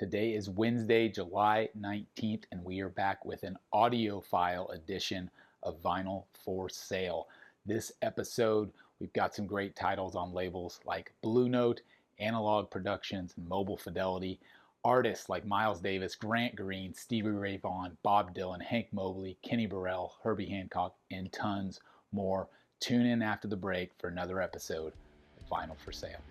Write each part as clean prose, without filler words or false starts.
Today is Wednesday, July 19th, and we are back with an audiophile edition of Vinyl for Sale. This episode, we've got some great titles on labels like Blue Note, Analogue Productions, and Mobile Fidelity. Artists like Miles Davis, Grant Green, Stevie Ray Vaughan, Bob Dylan, Hank Mobley, Kenny Burrell, Herbie Hancock, and tons more. Tune in after the break for another episode of Vinyl for Sale.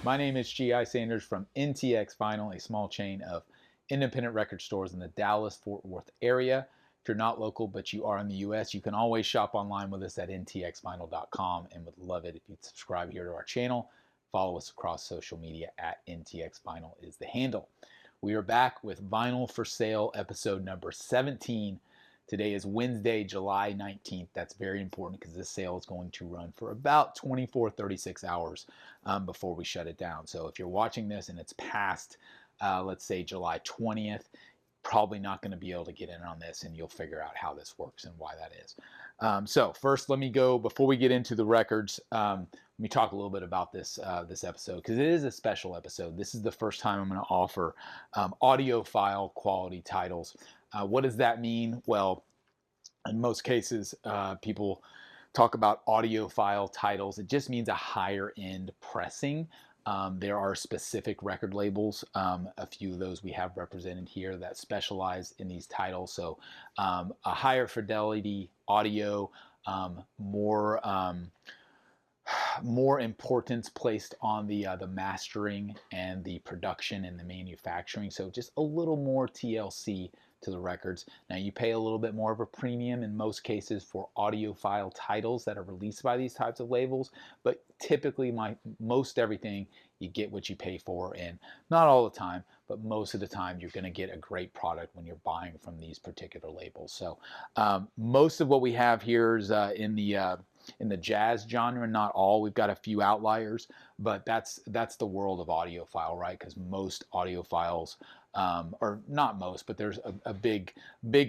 My name is G.I. Sanders from NTX Vinyl, a small chain of independent record stores in the Dallas-Fort Worth area. If you're not local but you are in the U.S., you can always shop online with us at ntxvinyl.com, and would love it if you'd subscribe here to our channel. Follow us across social media at NTX Vinyl is the handle. We are back with Vinyl for Sale episode number 17. Today is Wednesday, July 19th. That's very important because this sale is going to run for about 36 hours before we shut it down. So if you're watching this and it's past, let's say July 20th, probably not going to be able to get in on this, and you'll figure out how this works and why that is. So first, let me go, before we get into the records, let me talk a little bit about this episode, because it is a special episode. This is the first time I'm going to offer audiophile quality titles. What does that mean? Well, in most cases, people talk about audiophile titles. It just means a higher end pressing. There are specific record labels, a few of those we have represented here, that specialize in these titles. So a higher fidelity audio, more importance placed on the mastering and the production and the manufacturing. So just a little more TLC to the records. Now, you pay a little bit more of a premium in most cases for audiophile titles that are released by these types of labels, but typically most everything you get what you pay for, and not all the time, but most of the time you're going to get a great product when you're buying from these particular labels. So most of what we have here is in the jazz genre, not all. We've got a few outliers, but that's the world of audiophile, right? Because most audiophiles, or not most, but there's a big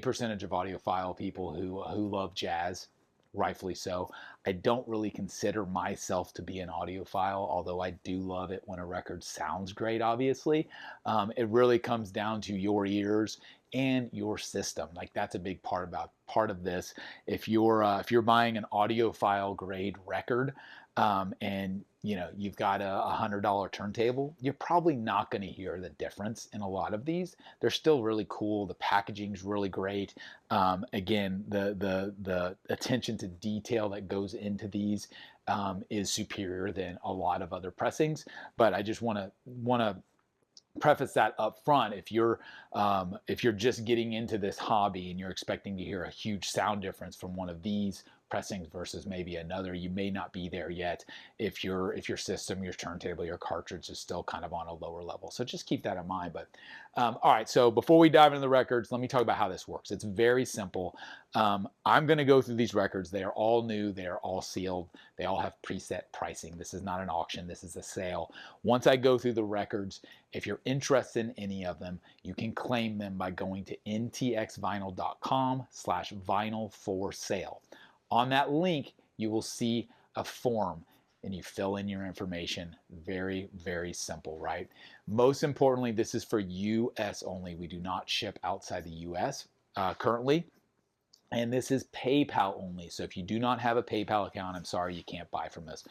percentage of audiophile people who love jazz, rightfully so. I don't really consider myself to be an audiophile, although I do love it when a record sounds great, obviously. It really comes down to your ears and your system. Like, that's a big part of this. If you're buying an audiophile grade record, and you've got a $100 turntable, you're probably not going to hear the difference in a lot of these. They're still really cool. The packaging's really great. Again, the attention to detail that goes into these is superior than a lot of other pressings. But I just want to preface that up front. If you're just getting into this hobby and you're expecting to hear a huge sound difference from one of these pressings versus maybe another, you may not be there yet if your system, your turntable, your cartridge is still kind of on a lower level. So just keep that in mind. But all right, so before we dive into the records, let me talk about how this works. It's very simple. I'm going to go through these records. They are all new. They are all sealed. They all have preset pricing. This is not an auction. This is a sale. Once I go through the records, if you're interested in any of them, you can claim them by going to ntxvinyl.com/vinyl4sale. On that link, you will see a form, and you fill in your information. Very, very simple, right? Most importantly, this is for US only. We do not ship outside the US currently. And this is PayPal only. So if you do not have a PayPal account, I'm sorry, you can't buy from us.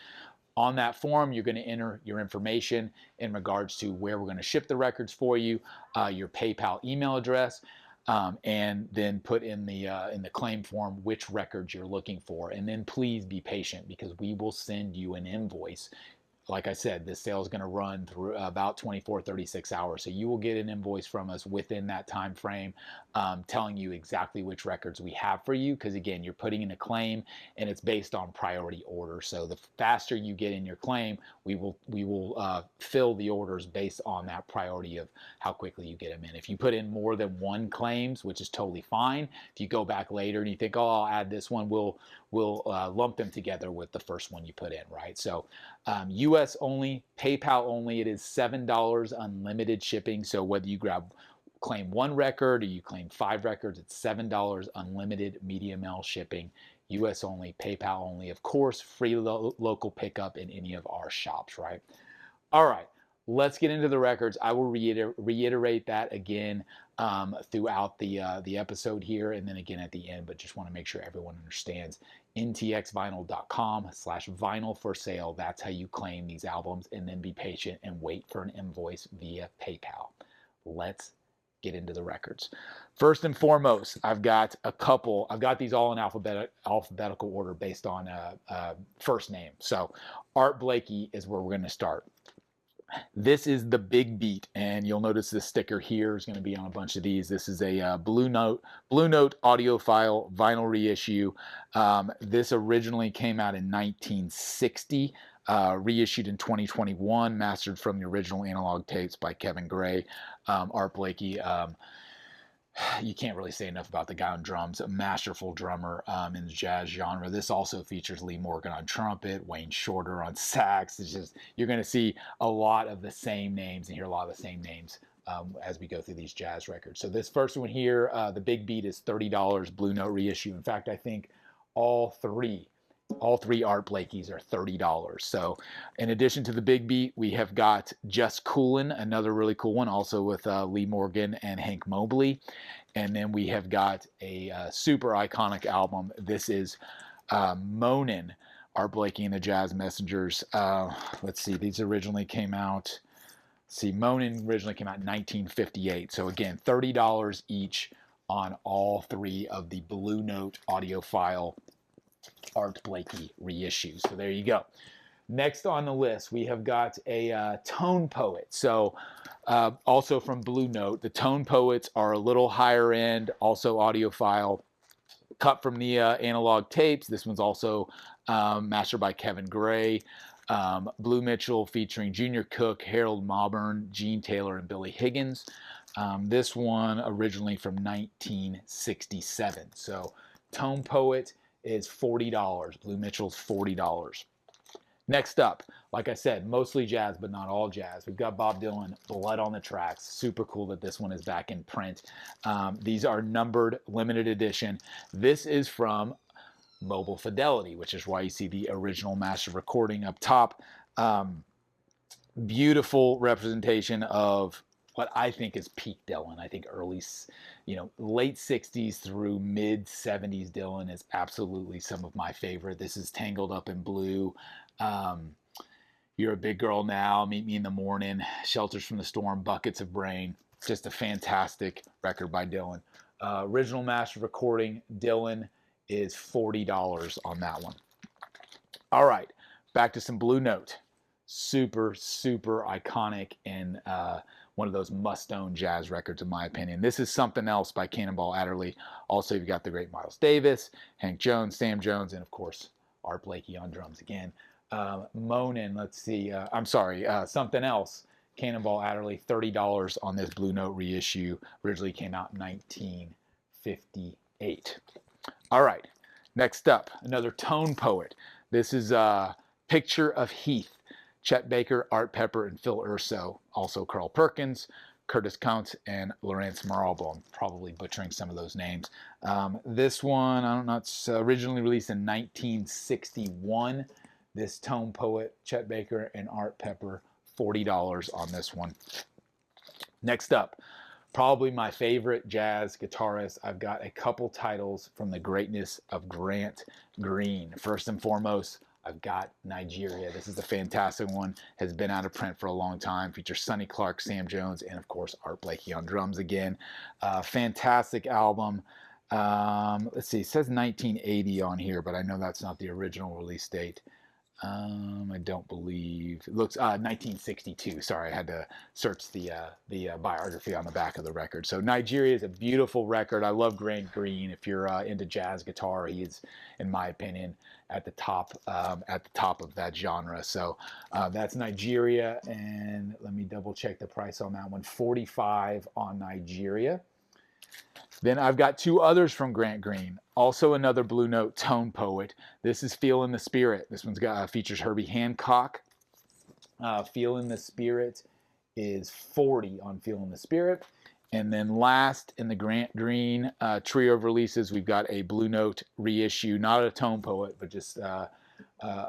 On that form, you're going to enter your information in regards to where we're going to ship the records for you, your PayPal email address, and then put in the claim form which records you're looking for. And then please be patient, because we will send you an invoice. Like I said, this sale is going to run through about 36 hours. So you will get an invoice from us within that time frame, telling you exactly which records we have for you. Because again, you're putting in a claim, and it's based on priority order. So the faster you get in your claim, we will fill the orders based on that priority of how quickly you get them in. If you put in more than one claims, which is totally fine. If you go back later and you think, oh, I'll add this one, we'll lump them together with the first one you put in, right? So US only, PayPal only. It is $7 unlimited shipping. So whether you grab claim 1 record or you claim 5 records, it's $7, unlimited media mail shipping, US only, PayPal only, of course, free local pickup in any of our shops, right? All right, let's get into the records. I will reiterate that again throughout the episode here and then again at the end, but just want to make sure everyone understands. ntxvinyl.com/vinyl for sale. That's how you claim these albums, and then be patient and wait for an invoice via PayPal. Let's get into the records. First and foremost, I've got these all in alphabetical order based on first name. So Art Blakey is where we're going to start. This is the Big Beat, and you'll notice this sticker here is going to be on a bunch of these. This is a Blue Note AUDIOPHILE vinyl reissue. This originally came out in 1960, reissued in 2021, mastered from the original analog tapes by Kevin Gray. Art Blakey, you can't really say enough about the guy on drums, a masterful drummer in the jazz genre. This also features Lee Morgan on trumpet, Wayne Shorter on sax. It's just, you're going to see a lot of the same names and hear a lot of the same names as we go through these jazz records. So this first one here, the Big Beat, is $30, Blue Note reissue. In fact, I think all three Art Blakeys are $30. So in addition to the Big Beat, we have got Just Coolin', another really cool one, also with Lee Morgan and Hank Mobley. And then we have got a super iconic album. This is Moanin', Art Blakey and the Jazz Messengers. Let's see, these originally came out, Moanin' originally came out in 1958. So again, $30 each on all three of the Blue Note AUDIOPHILE Art Blakey reissues. So there you go. Next on the list, we have got a Tone Poet. So also from Blue Note. The Tone Poets are a little higher end, also audiophile, cut from the analog tapes. This one's also mastered by Kevin Gray. Blue Mitchell featuring Junior Cook, Harold Maubourne, Gene Taylor, and Billy Higgins. This one originally from 1967. So Tone Poet is $40. Blue Mitchell's $40. Next up, like I said, mostly jazz, but not all jazz. We've got Bob Dylan, Blood on the Tracks. Super cool that this one is back in print. These are numbered, limited edition. This is from Mobile Fidelity, which is why you see the original master recording up top. Beautiful representation of what I think is peak Dylan. I think late 60s through mid 70s Dylan is absolutely some of my favorite. This is Tangled Up in Blue. You're a Big Girl Now, Meet Me in the Morning, Shelters from the Storm, Buckets of Brain. Just a fantastic record by Dylan. Original master recording, Dylan, is $40 on that one. All right, back to some Blue Note. Super, super iconic and one of those must-own jazz records, in my opinion. This is Something Else by Cannonball Adderley. Also, you've got the great Miles Davis, Hank Jones, Sam Jones, and of course, Art Blakey on drums again. Moanin', Something Else, Cannonball Adderley, $30 on this Blue Note reissue. Originally came out in 1958. All right, next up, another Tone Poet. This is Picture of Heath. Chet Baker, Art Pepper, and Phil Urso. Also Carl Perkins, Curtis Count, and Lawrence Maralbo. I'm probably butchering some of those names. This one, I don't know, it's originally released in 1961. This Tone Poet, Chet Baker, and Art Pepper, $40 on this one. Next up, probably my favorite jazz guitarist. I've got a couple titles from the greatness of Grant Green. First and foremost, I've got Nigeria. This is a fantastic one. Has been out of print for a long time. Features Sonny Clark, Sam Jones, and of course Art Blakey on drums again. Fantastic album. Let's see, it says 1980 on here, but I know that's not the original release date. I don't believe it looks 1962. Sorry, I had to search the biography on the back of the record. So Nigeria is a beautiful record. I love Grant Green. If you're into jazz guitar, he is, in my opinion, at the top of that genre. So that's Nigeria, and let me double check the price on that one. $45 on Nigeria. Then I've got two others from Grant Green, also another Blue Note Tone Poet. This is Feelin' the Spirit. This one's features Herbie Hancock. Feelin' the Spirit is $40 on Feelin' the Spirit. And then last in the Grant Green trio of releases, we've got a Blue Note reissue, not a Tone Poet, but just a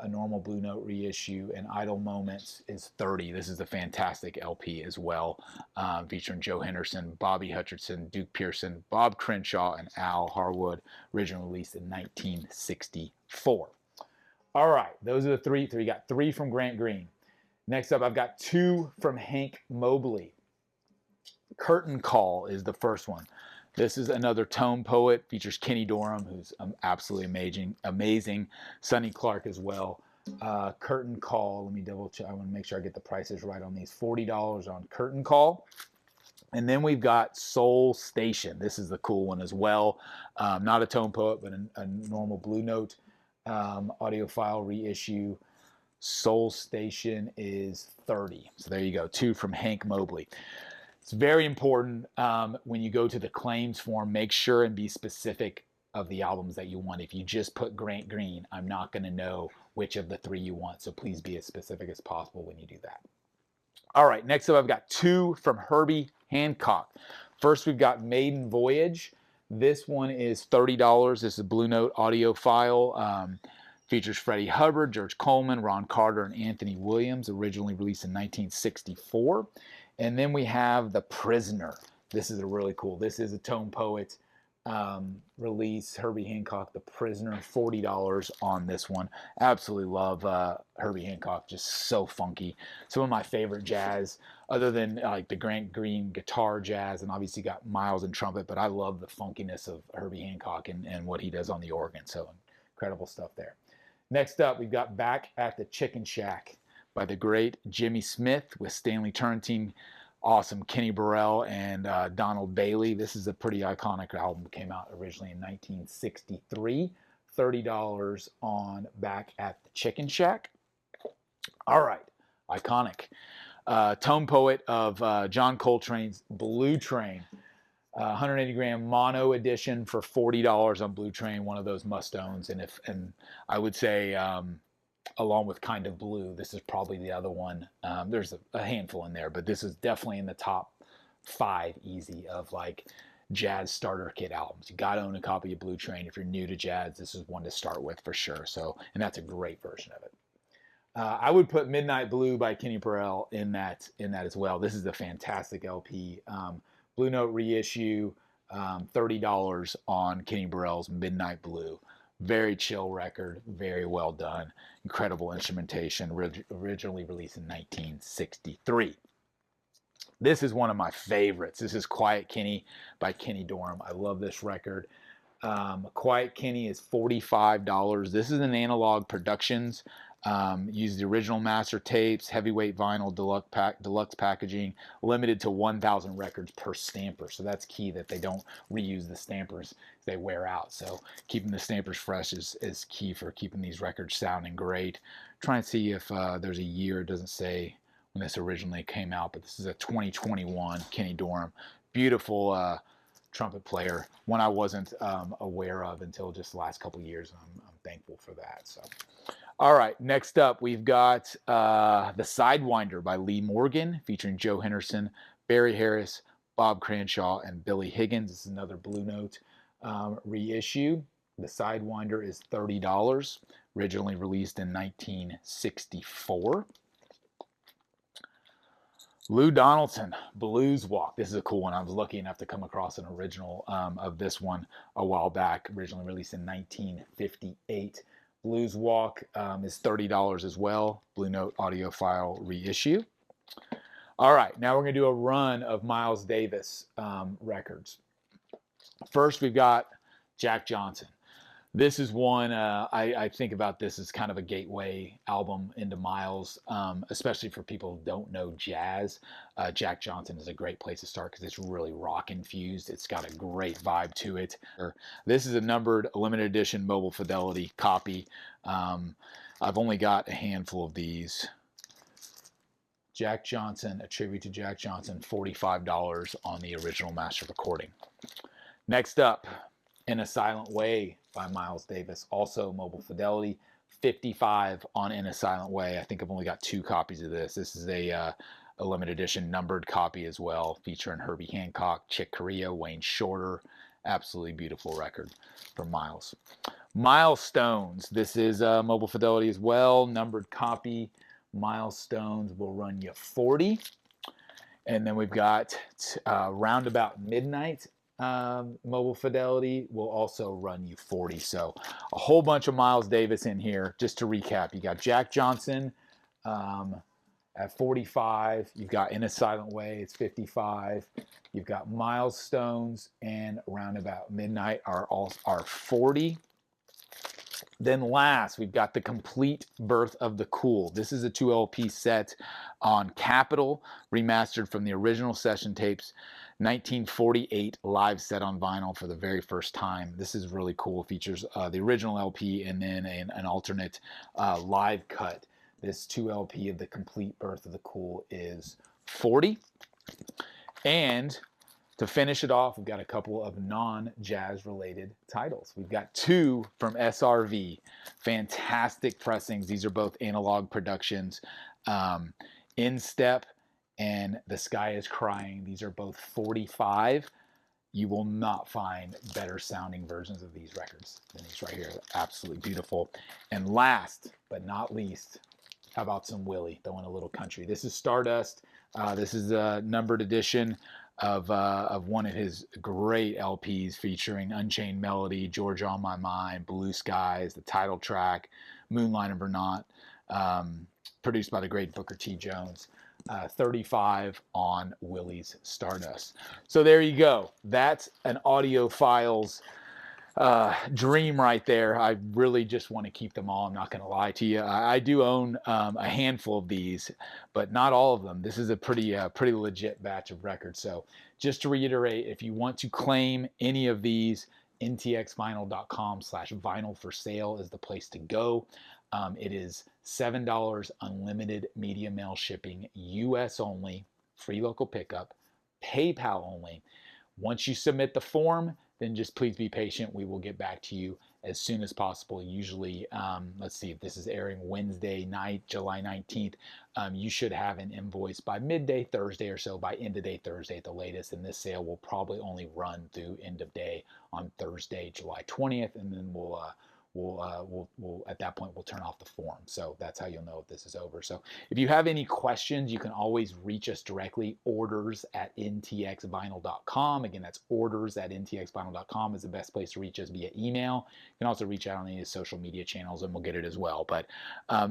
normal Blue Note reissue. And Idle Moments is 30. This is a fantastic LP as well, featuring Joe Henderson, Bobby Hutcherson, Duke Pearson, Bob Crenshaw, and Al Harwood, originally released in 1964. All right, those are the three. So you got 3 from Grant Green. Next up, I've got 2 from Hank Mobley. Curtain Call is the first one. This is another Tone Poet, features Kenny Dorham, who's absolutely amazing. Sonny Clark as well. Curtain Call, let me double check. I want to make sure I get the prices right on these. $40 on Curtain Call. And then we've got Soul Station. This is the cool one as well. Not a Tone Poet, but a normal Blue Note audiophile reissue. Soul Station is 30. So there you go, 2 from Hank Mobley. It's very important when you go to the claims form, make sure and be specific of the albums that you want. If you just put Grant Green, I'm not going to know which of the 3 you want. So please be as specific as possible when you do that. All right, next up I've got 2 from Herbie Hancock. First we've got Maiden Voyage. This one is $30. This is a Blue Note audiophile. Features Freddie Hubbard, George Coleman, Ron Carter, and Anthony Williams, originally released in 1964. And then we have The Prisoner. This is a really cool. This is a Tone Poet release. Herbie Hancock, The Prisoner, $40 on this one. Absolutely love Herbie Hancock. Just so funky. Some of my favorite jazz, other than like the Grant Green guitar jazz, and obviously got Miles and trumpet, but I love the funkiness of Herbie Hancock and what he does on the organ. So incredible stuff there. Next up, we've got Back at the Chicken Shack by the great Jimmy Smith with Stanley Turrentine, awesome Kenny Burrell, and Donald Bailey. This is a pretty iconic album. It came out originally in 1963. $30 on Back at the Chicken Shack. All right, iconic. Tone Poet of John Coltrane's Blue Train. 180 gram mono edition for $40 on Blue Train, one of those must-owns. And I would say, along with Kind of Blue, this is probably the other one. There's a handful in there, but this is definitely in the top 5 easy of like jazz starter kit albums. You got to own a copy of Blue Train. If you're new to jazz, this is one to start with for sure. So, and that's a great version of it. I would put Midnight Blue by Kenny Burrell in that as well. This is a fantastic LP. Blue Note reissue, $30 on Kenny Burrell's Midnight Blue. Very chill record, very well done. Incredible instrumentation, originally released in 1963. This is one of my favorites. This is Quiet Kenny by Kenny Dorham. I love this record. Quiet Kenny is $45. This is an Analogue Productions. Use the original master tapes, heavyweight vinyl, deluxe packaging, limited to 1,000 records per stamper. So that's key that they don't reuse the stampers. They wear out. So keeping the stampers fresh is key for keeping these records sounding great. Try and see if there's a year. It doesn't say when this originally came out, but this is a 2021 Kenny Dorham. Beautiful trumpet player, one I wasn't aware of until just the last couple of years. I'm thankful for that. So. All right, next up, we've got The Sidewinder by Lee Morgan, featuring Joe Henderson, Barry Harris, Bob Cranshaw, and Billy Higgins. This is another Blue Note reissue. The Sidewinder is $30, originally released in 1964. Lou Donaldson, Blues Walk. This is a cool one. I was lucky enough to come across an original of this one a while back, originally released in 1958. Blues Walk is $30 as well. Blue Note audiophile reissue. All right, now we're going to do a run of Miles Davis records. First, we've got Jack Johnson. This is one, I think about this as kind of a gateway album into Miles, especially for people who don't know jazz. Jack Johnson is a great place to start because it's really rock infused. It's got a great vibe to it. This is a numbered limited edition Mobile Fidelity copy. I've only got a handful of these. Jack Johnson, a tribute to Jack Johnson, $45 on the original master recording. Next up, In a Silent Way by Miles Davis, also Mobile Fidelity, $55 on In a Silent Way. I think I've only got 2 copies of this. This is a a limited edition numbered copy as well, featuring Herbie Hancock, Chick Corea, Wayne Shorter. Absolutely beautiful record from Miles. Milestones. This is Mobile Fidelity as well, numbered copy. Milestones will run you 40. And then we've got Roundabout Midnight. Mobile Fidelity will also run you 40. So a whole bunch of Miles Davis in here. Just to recap, you got Jack Johnson at 45. You've got In a Silent Way, it's 55. You've got Milestones and Roundabout Midnight are 40. Then last, we've got The Complete Birth of the Cool. This is a 2 LP set on Capitol, remastered from the original session tapes, 1948 live set on vinyl for the very first time. This is really cool. It features the original LP and then an alternate live cut. This 2 LP of The Complete Birth of the Cool is 40. And to finish it off, we've got a couple of non-jazz related titles. We've got 2 from SRV. Fantastic pressings. These are both Analogue Productions. In Step and The Sky is Crying. These are both 45. You will not find better sounding versions of these records than these right here. Absolutely beautiful. And last but not least, how about some Willie, throwing a little country. This is Stardust. This is a numbered edition of one of his great LPs featuring Unchained Melody, Georgia on My Mind, Blue Skies, the title track, Moonlight in Vermont, produced by the great Booker T. Jones. 35 on Willie's Stardust. So there you go. That's an audiophile's dream right there. I really just want to keep them all. I'm not going to lie to you. I do own a handful of these, but not all of them. This is a pretty legit batch of records. So just to reiterate, if you want to claim any of these, ntxvinyl.com/vinyl for sale is the place to go. It is $7 unlimited media mail shipping, US only, free local pickup, PayPal only. Once you submit the form, then just please be patient. We will get back to you as soon as possible. Usually, let's see, if this is airing Wednesday night, July 19th, you should have an invoice by midday Thursday or so, by end of day Thursday at the latest. And this sale will probably only run through end of day on Thursday, July 20th. And then we'll at that point we'll turn off the form. So that's how you'll know if this is over. So if you have any questions, you can always reach us directly. orders@ntxvinyl.com. Again, that's orders@ntxvinyl.com is the best place to reach us via email. You can also reach out on any of the social media channels and we'll get it as well. But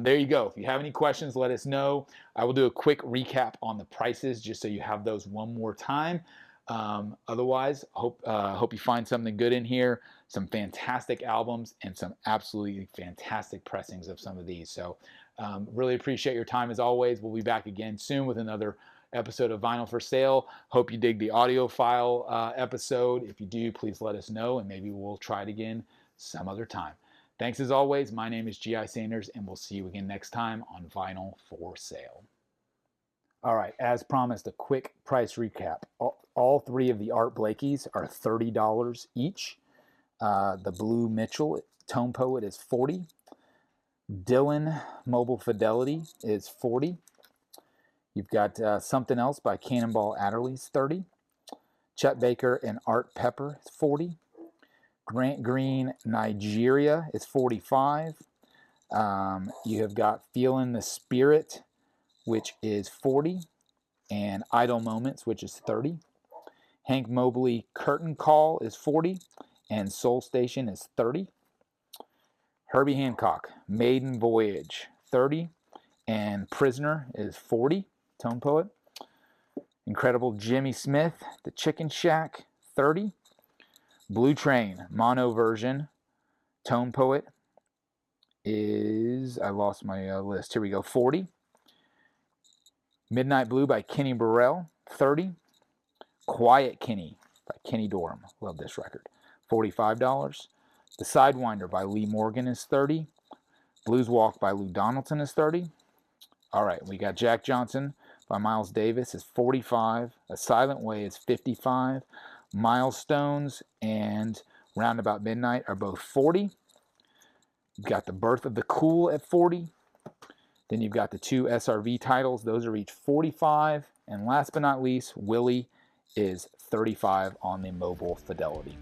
there you go. If you have any questions, let us know. I will do a quick recap on the prices just so you have those one more time. Otherwise, hope you find something good in here, some fantastic albums and some absolutely fantastic pressings of some of these. So really appreciate your time as always. We'll be back again soon with another episode of Vinyl for Sale. Hope you dig the audiophile episode. If you do, please let us know and maybe we'll try it again some other time. Thanks as always. My name is G.I. Sanders and we'll see you again next time on Vinyl for Sale. All right, as promised, a quick price recap. All 3 of the Art Blakeys are $30 each. The Blue Mitchell Tone Poet is $40. Dylan Mobile Fidelity is $40. You've got Something Else by Cannonball Adderley is $30. Chet Baker and Art Pepper is $40. Grant Green Nigeria is $45. You have got Feelin' the Spirit, which is $40, and Idle Moments, which is $30. Hank Mobley Curtain Call is $40, and Soul Station is $30. Herbie Hancock Maiden Voyage, $30, and Prisoner is $40, Tone Poet. Incredible Jimmy Smith, The Chicken Shack, $30. Blue Train Mono Version, Tone Poet is, I lost my list, here we go, $40. Midnight Blue by Kenny Burrell, $30. Quiet Kenny by Kenny Dorham. Love this record. $45. The Sidewinder by Lee Morgan is $30. Blues Walk by Lou Donaldson is $30. All right, we got Jack Johnson by Miles Davis is $45. A Silent Way is $55. Milestones and Roundabout Midnight are both $40. You've got The Birth of the Cool at $40. Then you've got the two SRV titles. Those are each 45. And last but not least, Willie is 35 on the Mobile Fidelity.